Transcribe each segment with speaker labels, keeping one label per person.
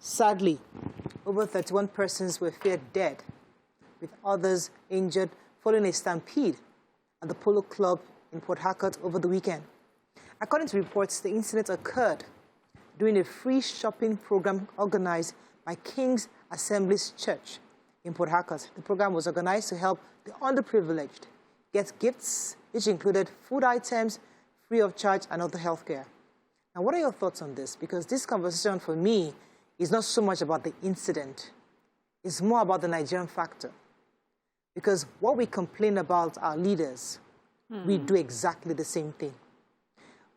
Speaker 1: Sadly, over 31 persons were feared dead, with others injured following a stampede at the Polo Club in Port Harcourt over the weekend. According to reports, the incident occurred during a free shopping program organized by King's Assemblies Church in Port Harcourt. The program was organized to help the underprivileged get gifts, which included food items, free of charge, and other healthcare. Now, what are your thoughts on this? Because this conversation for me is not so much about the incident. It's more about the Nigerian factor. Because what we complain about our leaders, we do exactly the same thing.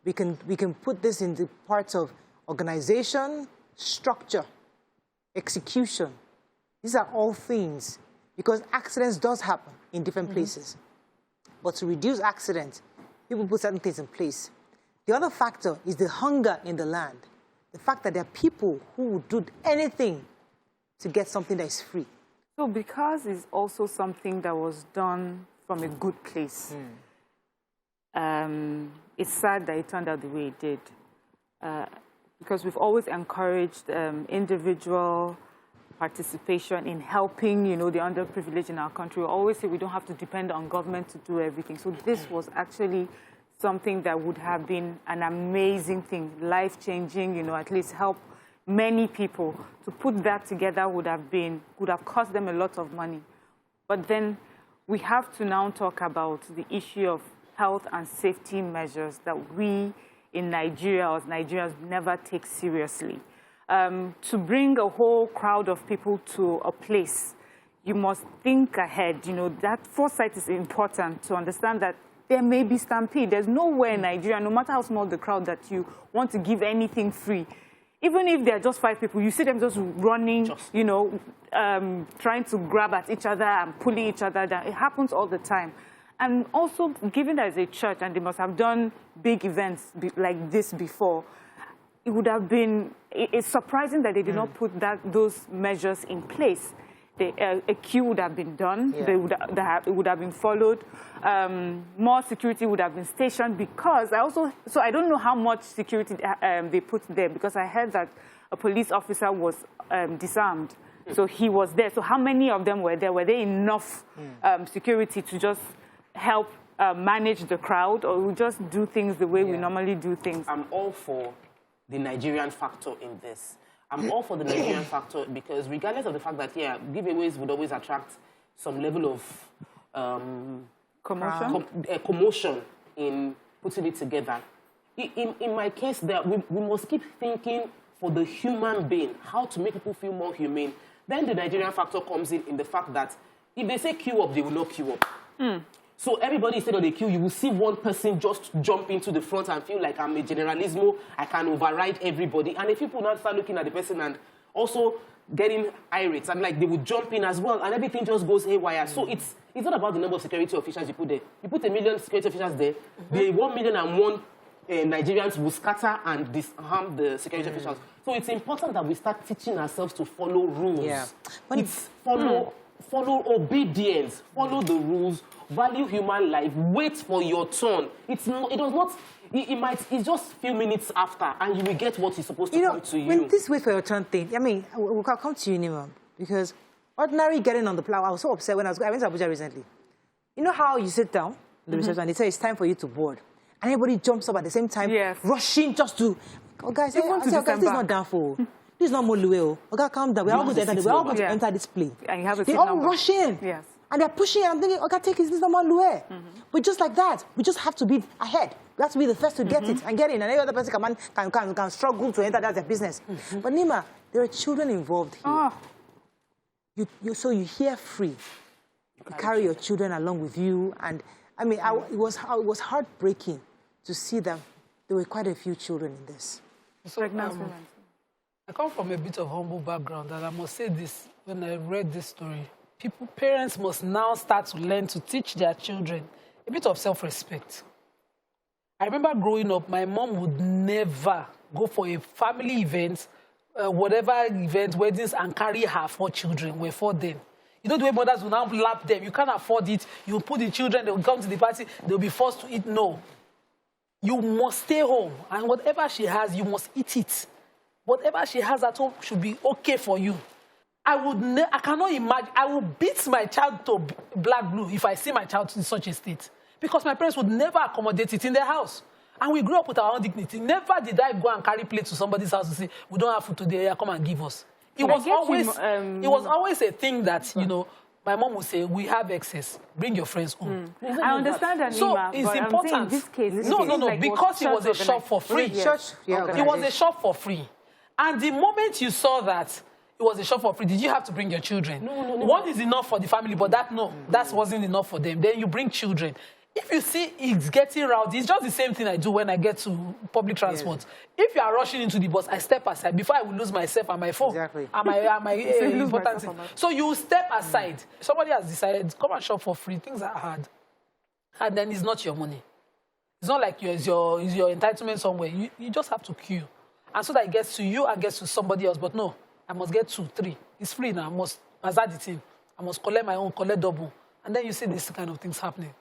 Speaker 1: We can put this in the parts of organization, structure, execution. These are all things, because accidents does happen in different places. But to reduce accidents, people put certain things in place. The other factor is the hunger in the land. The fact that there are people who would do anything to get something that is free.
Speaker 2: So because it's also something that was done from a good place, it's sad that it turned out the way it did. Because we've always encouraged individual participation in helping, the underprivileged in our country. We always say we don't have to depend on government to do everything. So this was actually something that would have been an amazing thing, life-changing, at least help many people. To put that together would have cost them a lot of money. But then we have to now talk about the issue of health and safety measures that we in Nigeria, or Nigerians, never take seriously. To bring a whole crowd of people to a place, you must think ahead. That foresight is important to understand that there may be stampede. There's nowhere in Nigeria, no matter how small the crowd, that you want to give anything free. Even if there are just 5 people, you see them just running, trying to grab at each other and pulling each other down. It happens all the time. And also, given that it's a church and they must have done big events like this before, it would have been, it's surprising that they did not put those measures in place. A queue would have been done, it would have been followed, more security would have been stationed, because so I don't know how much security they put there, because I heard that a police officer was disarmed, so he was there. So how many of them were there? Were there enough security to just help manage the crowd, or we just do things the way we normally do things?
Speaker 3: I'm all for the Nigerian factor in this. I'm all for the Nigerian factor, because regardless of the fact that, giveaways would always attract some level of commotion in putting it together. In my case, we must keep thinking for the human being, how to make people feel more humane. Then the Nigerian factor comes in the fact that if they say queue up, they will not queue up. So everybody instead of the queue, you will see one person just jump into the front and feel like I'm a generalismo, I can override everybody. And if people now start looking at the person and also getting irate, and like they would jump in as well, and everything just goes haywire. So it's not about the number of security officials you put there. You put 1 million security officials there, the 1,000,001 Nigerians will scatter and disarm the security officials. So it's important that we start teaching ourselves to follow rules. It's follow obedience, follow the rules, value human life, wait for your turn. It's just a few minutes after, and you will get what is supposed to come to you.
Speaker 1: When this wait for your turn thing, we'll come to you, Nima, because ordinary getting on the plow, I was so upset when I went to Abuja recently. You know how you sit down in the reception and they say it's time for you to board, and everybody jumps up at the same time, rushing just to, guys, this is not downfall. This is not Molueo. Okay, calm down. We're all going to enter this plane.
Speaker 2: And you have a
Speaker 1: they all rush in.
Speaker 2: Yes.
Speaker 1: And they're pushing, and I'm thinking, okay, take it, this is not Molueo. But just like that, we just have to be ahead. We have to be the first to get it and get in. And any other person can struggle to enter. That's their business. But Nima, there are children involved here. So you hear free. You carry your children along with you. And it was heartbreaking to see that there were quite a few children in this.
Speaker 4: So, I come from a bit of humble background, and I must say this, when I read this story, parents must now start to learn to teach their children a bit of self-respect. I remember growing up, my mom would never go for a family event, whatever event, weddings, and carry her 4 children. We're 4 then. You know the way mothers will now lap them. You can't afford it. You put the children, they'll come to the party, they'll be forced to eat. No. You must stay home, and whatever she has, you must eat it. Whatever she has at home should be okay for you. I cannot imagine. I will beat my child to black blue if I see my child in such a state. Because my parents would never accommodate it in their house. And we grew up with our own dignity. Never did I go and carry plates to somebody's house and say, we don't have food today, come and give us. It was always a thing that, you know, my mom would say, we have excess. Bring your friends home.
Speaker 2: I understand that,
Speaker 4: so
Speaker 2: Nima,
Speaker 4: it's
Speaker 2: but
Speaker 4: important.
Speaker 2: I'm saying in this case,
Speaker 4: no,
Speaker 2: like
Speaker 4: because it was a shop for free.
Speaker 1: Church,
Speaker 4: It was a shop for free. And the moment you saw that it was a shop for free, did you have to bring your children?
Speaker 3: No.
Speaker 4: One is enough for the family, but that wasn't enough for them. Then you bring children. If you see it's getting rowdy, it's just the same thing I do when I get to public transport. Yes. If you are rushing into the bus, I step aside before I will lose myself and my phone.
Speaker 1: Exactly.
Speaker 4: And my important thing. So you step aside. Somebody has decided, come and shop for free. Things are hard. And then it's not your money. It's not like it's your entitlement somewhere. You just have to queue. And so that it gets to you and gets to somebody else. But no, I must get 2, 3. It's free now. I must hazard the team. I must collect my own, collect double. And then you see these kind of things happening.